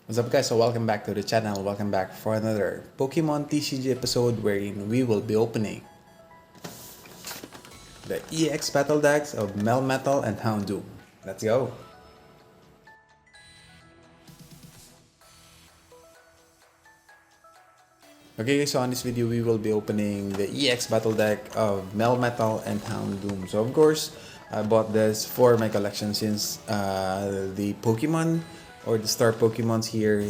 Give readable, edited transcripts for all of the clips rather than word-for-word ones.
What's up guys, so welcome back to the channel, welcome back for another Pokemon TCG episode wherein we will be opening the EX battle decks of Melmetal and Houndoom. Let's go! Okay guys, so on this video we will be opening the EX battle deck of Melmetal and Houndoom. So of course, I bought this for my collection since the Pokemon or the star Pokemons here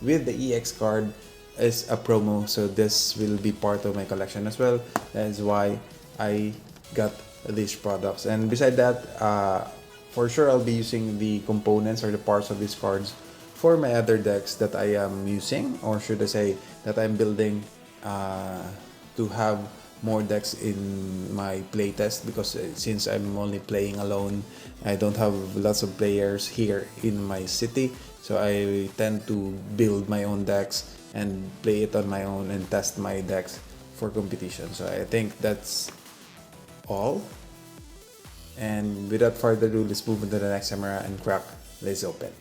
with the EX card is a promo, so this will be part of my collection as well. That is why I got these products. And beside that, for sure I'll be using the components or the parts of these cards for my other decks that I am using, or should I say that I'm building to have more decks in my playtest, because since I'm only playing alone, I don't have lots of players here in my city, so I tend to build my own decks and play it on my own and test my decks for competition. So I think that's all, and without further ado, let's move into the next camera and crack this open.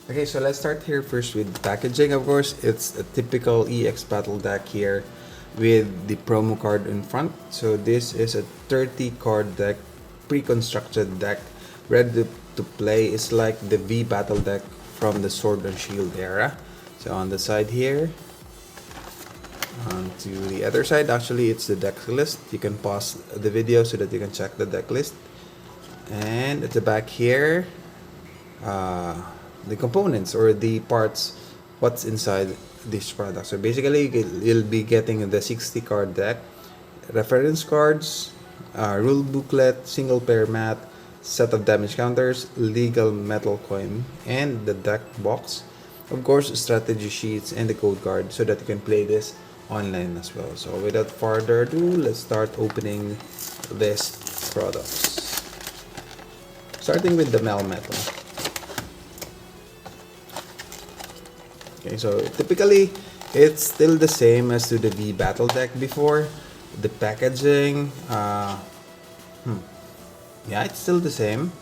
Okay, so let's start here first with packaging. Of course, it's a typical EX battle deck here with the promo card in front. So this is a 30 card deck, pre-constructed deck, ready to play. It's like the V battle deck from the Sword and Shield era. So on the side here, on to the other side, actually it's the deck list. You can pause the video so that you can check the deck list. And at the back here, the components or the parts, what's inside this product. So basically you'll be getting the 60 card deck, reference cards, rule booklet, single player mat, set of damage counters, legal metal coin, and the deck box, of course strategy sheets and the code card, so that you can play this online as well. So without further ado, let's start opening these products, starting with the Melmetal. Okay, so typically it's still the same as to the V battle deck before. The packaging, yeah, it's still the same.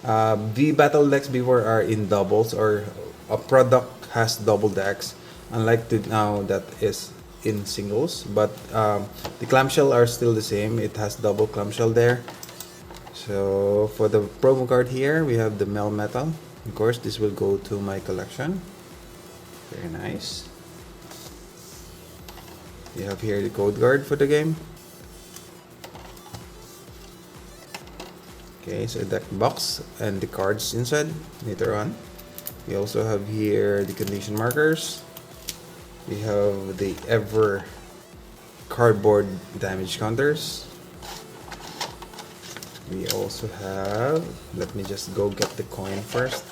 V battle decks before are in doubles, or a product has double decks, unlike to now that is in singles. But the clamshell are still the same. It has double clamshell there. So for the promo card here, we have the Melmetal. Of course, this will go to my collection. Very nice. You have here the code card for the game. Okay, so deck box and the cards inside later on. We also have here the condition markers. We have the ever cardboard damage counters. We also have, let me just go get the coin first.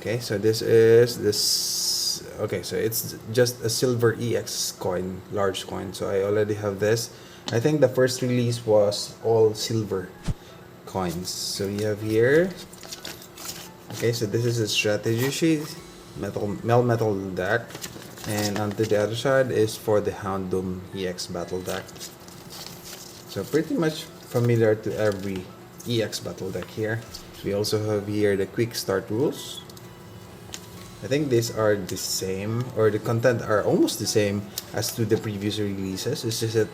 Okay, so this is this. Okay, so it's just a silver EX coin, large coin. So I already have this. I think the first release was all silver coins. So you have here. Okay, so this is a strategy sheet, Melmetal deck, and onto the other side is for the Houndoom EX battle deck. So pretty much familiar to every EX battle deck here. We also have here the quick start rules. I think these are the same, or the content are almost the same as to the previous releases. It's just that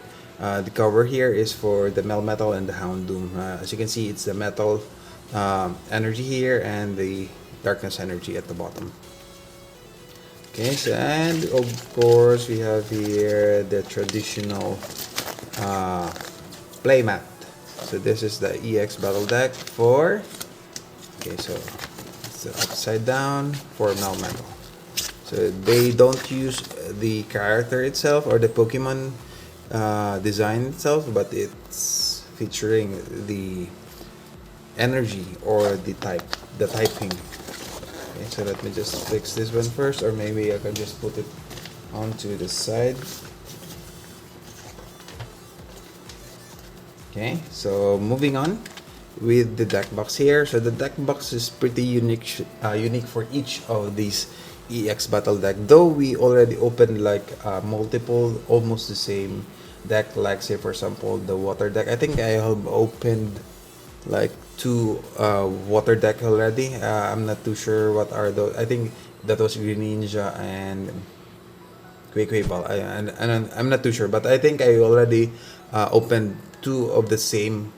the cover here is for the Melmetal and the Houndoom. As you can see, it's the metal energy here and the darkness energy at the bottom. Okay, so, and of course we have here the traditional playmat. So this is the EX battle deck for, okay, so upside down for Melmetal. So they don't use the character itself or the Pokemon design itself, but it's featuring the energy or the typing. Okay, so let me just fix this one first, or maybe I can just put it onto the side. Okay, so moving on with the deck box here. So the deck box is pretty unique for each of these EX battle deck, though we already opened like multiple almost the same deck, like say for example the water deck. I think I have opened like two water deck already. I'm not too sure what are those. I think that was Green Ninja and Quake Ball. I'm not too sure, but I think I already opened two of the same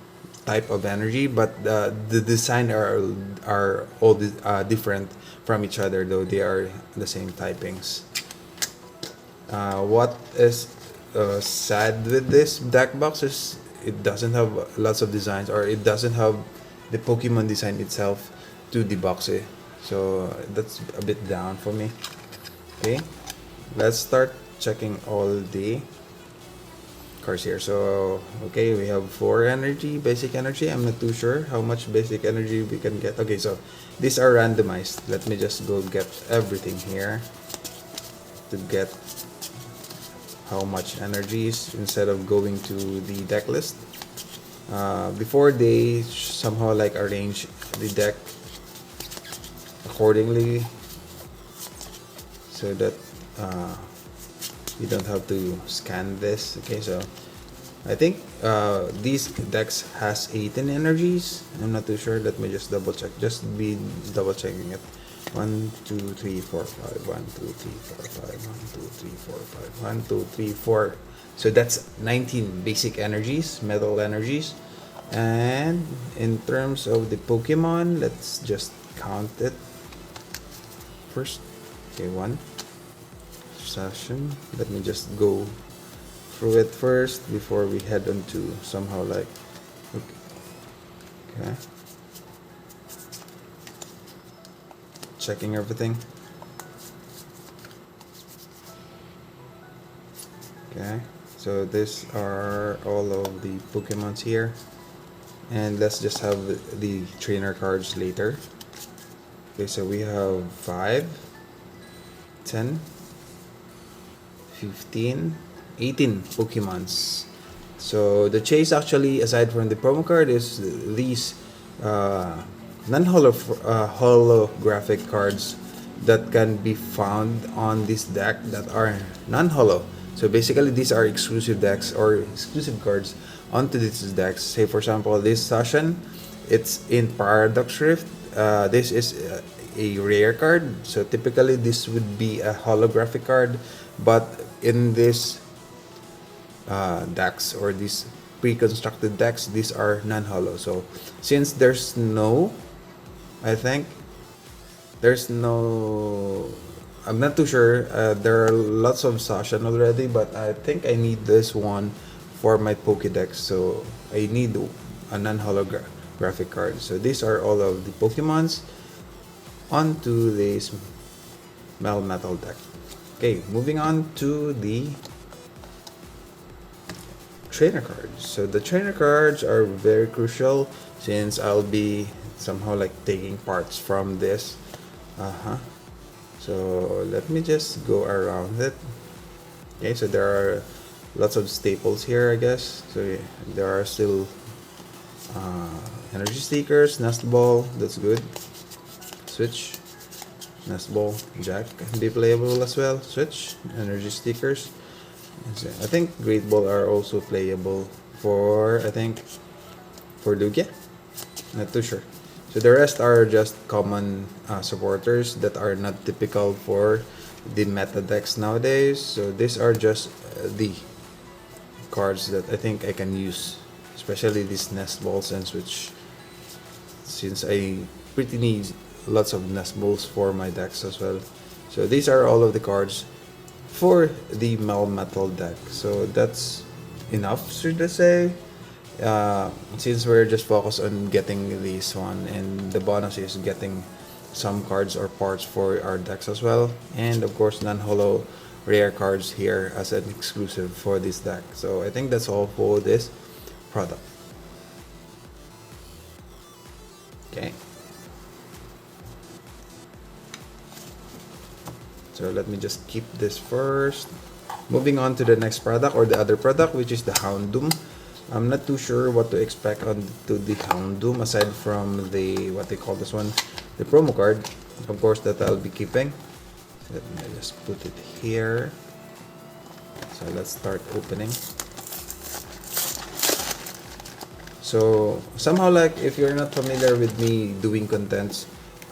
type of energy, but the design are all different from each other, though they are the same typings. What is sad with this deck box is it doesn't have lots of designs, or it doesn't have the Pokemon design itself to the box. So that's a bit down for me. Okay, let's start checking all the cards here. So okay, we have 4 energy, basic energy. I'm not too sure how much basic energy we can get. Okay, so these are randomized. Let me just go get everything here to get how much energies instead of going to the deck list. Before they somehow like arrange the deck accordingly, so that you don't have to scan this. Okay, so I think these decks has 18 energies. I'm not too sure. Let me just double check. Just be double checking it. 1 2 3 4 5 1 2 3 4 5 1 2 3 4 5 1 2 3 4. So that's 19 basic energies, metal energies. And in terms of the Pokemon, let's just count it first. Okay, 1 session. Let me just go through it first before we head on to somehow like okay. Checking everything. Okay, so these are all of the Pokemons here, and let's just have the trainer cards later. Okay, so we have 5, 10, 15, 18 Pokemons. So the chase actually, aside from the promo card, is these holographic cards that can be found on this deck that are non-holo. So basically, these are exclusive decks or exclusive cards onto these decks. Say for example, this session, it's in Paradox Rift. This is a rare card. So typically, this would be a holographic card, but in this decks or these pre-constructed decks, these are non-holo. So since there's no, I think there's no, I'm not too sure. There are lots of session already, but I think I need this one for my Pokédex. So I need a non-holographic card. So these are all of the Pokemons onto this Melmetal deck. Okay, moving on to the trainer cards. So the trainer cards are very crucial since I'll be somehow like taking parts from this. So let me just go around it. Okay, so there are lots of staples here, I guess. So there are still energy stickers, nest ball, that's good. Switch, nest ball, jack can be playable as well. Switch, energy stickers. I think Great Ball are also playable for, I think, for Lugia. Not too sure. So the rest are just common supporters that are not typical for the meta decks nowadays. So these are just the cards that I think I can use, especially these nest balls and switch, since I pretty need lots of nest balls for my decks as well. So these are all of the cards for the Melmetal deck. So that's enough, should I say, since we're just focused on getting this one, and the bonus is getting some cards or parts for our decks as well, and of course non-holo rare cards here as an exclusive for this deck. So I think that's all for this product. Okay, so let me just keep this first. Moving on to the next product, or the other product, which is the Houndoom. I'm not too sure what to expect on to the Houndoom aside from the, what they call this one, the promo card, of course, that I'll be keeping. Let me just put it here. So let's start opening. So somehow, like, if you're not familiar with me doing contents,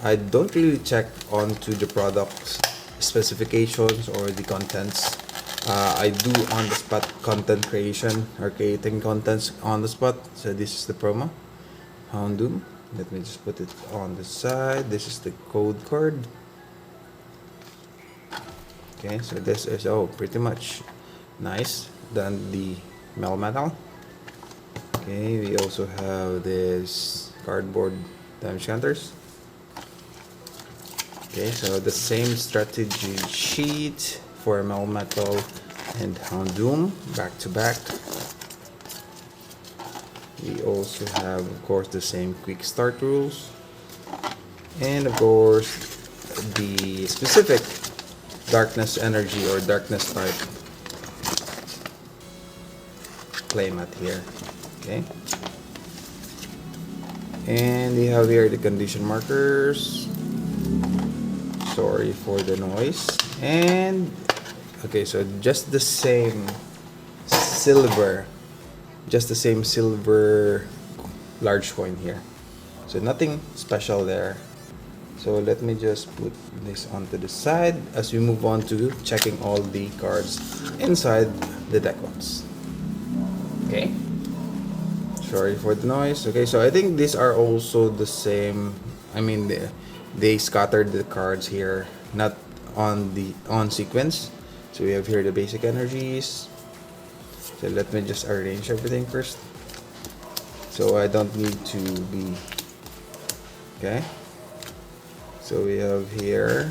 I don't really check onto the products specifications or the contents. I do on the spot content creation or creating contents on the spot. So this is the promo HOUNDOOM. Let me just put it on the side. This is the code card. Okay, so this is pretty much nice than the Melmetal. Okay, we also have this cardboard damage counters. Okay, so the same strategy sheet for Melmetal and HOUNDOOM back to back. We also have, of course, the same quick start rules, and of course the specific darkness energy or darkness type playmat here. Okay, and we have here the condition markers. Sorry for the noise. And okay, so just the same silver large coin here, so nothing special there. So let me just put this onto the side as we move on to checking all the cards inside the deck box. Okay, sorry for the noise. Okay, so I think these are also the same. I mean, they scattered the cards here, not on sequence. So we have here the basic energies. So let me just arrange everything first, so I don't need to be okay. So we have here,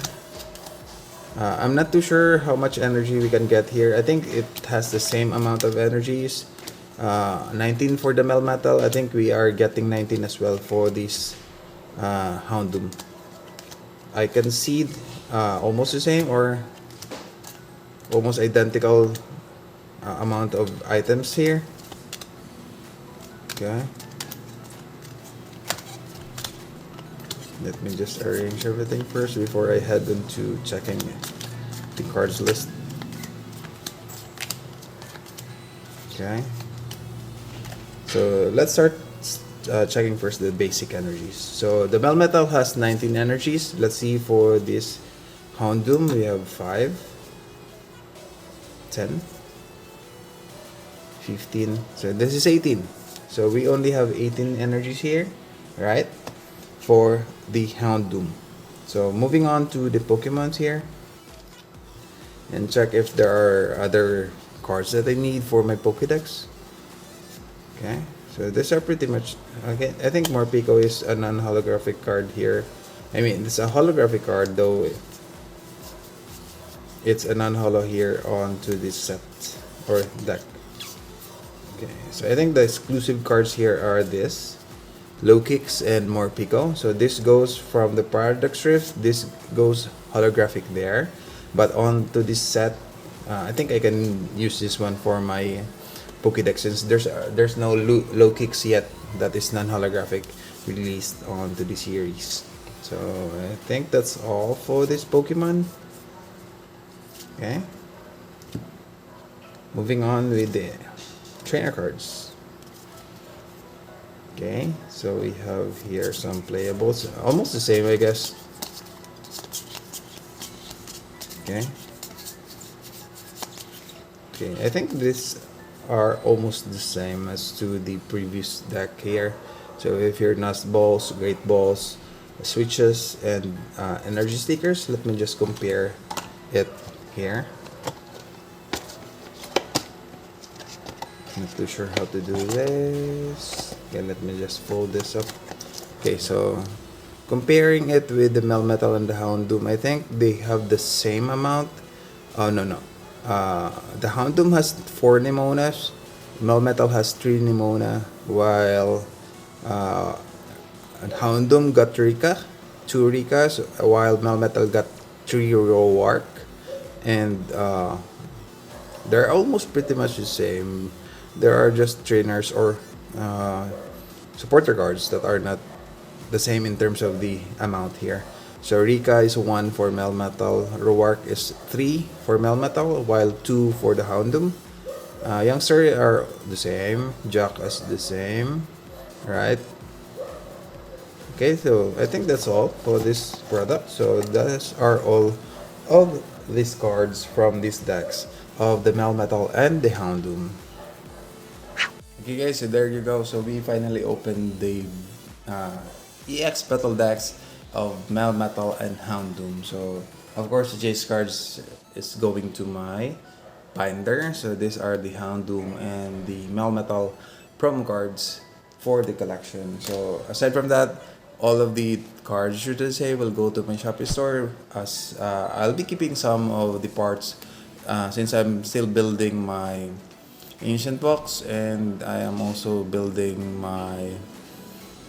I'm not too sure how much energy we can get here. I think it has the same amount of energies. 19 for the Melmetal. I think we are getting 19 as well for this HOUNDOOM. I can see almost the same or almost identical amount of items here. Okay, let me just arrange everything first before I head into checking the cards list. Okay, so let's start checking first the basic energies. So the Melmetal has 19 energies. Let's see for this HOUNDOOM we have 5, 10, 15. So this is 18. So we only have 18 energies here, right, for the HOUNDOOM. So moving on to the Pokemons here and check if there are other cards that I need for my Pokédex. Okay, so these are pretty much okay. I think Morpeko is a non-holographic card here. I mean, it's a holographic card, though it's a non-holo here onto this set or deck. Okay, so I think the exclusive cards here are this Low Kicks and Morpeko. So this goes from the Paradox Rift. This goes holographic there, but onto this set, I think I can use this one for my Pokédex since there's no Low Kicks yet that is non-holographic released onto the series. So I think that's all for this Pokemon. Okay, moving on with the trainer cards. Okay, so we have here some playables, almost the same, I guess. Okay, I think these are almost the same as to the previous deck here. So if you're Nust Balls, Great Balls, Switches, and Energy Stickers, let me just compare it here. Not too sure how to do this. Okay, let me just fold this up. Okay, so comparing it with the Melmetal and the HOUNDOOM, I think they have the same amount. Oh, no. The HOUNDOOM has 4 Nemonas. Melmetal has 3 Nemona, while HOUNDOOM got Rika, 2 Rikas, while Melmetal got 3 Roark. And they're almost pretty much the same. There are just trainers or supporter cards that are not the same in terms of the amount here. So Rika is 1 for Melmetal, Roark is 3 for Melmetal, while 2 for the HOUNDOOM. Youngster are the same, Jack is the same, Right. Okay, so I think that's all for this product. So those are all of these cards from these decks of the Melmetal and the Houndoom. Okay guys, so there you go. So we finally opened the uh, EX Battle decks of Melmetal and Houndoom. So of course the Jace cards is going to my binder. So these are the Houndoom and the Melmetal promo cards for the collection. So aside from that, all of the cards should I say will go to my Shopee store, as I'll be keeping some of the parts since I'm still building my ancient box, and I am also building my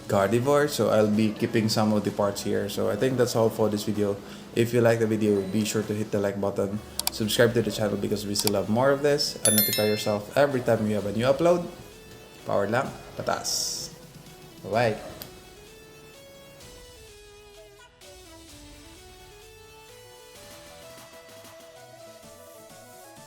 Gardevoir, so I'll be keeping some of the parts here. So I think that's all for this video. If you like the video, be sure to hit the like button, subscribe to the channel because we still have more of this, and notify yourself every time we have a new upload. Power lang, patas. Bye bye.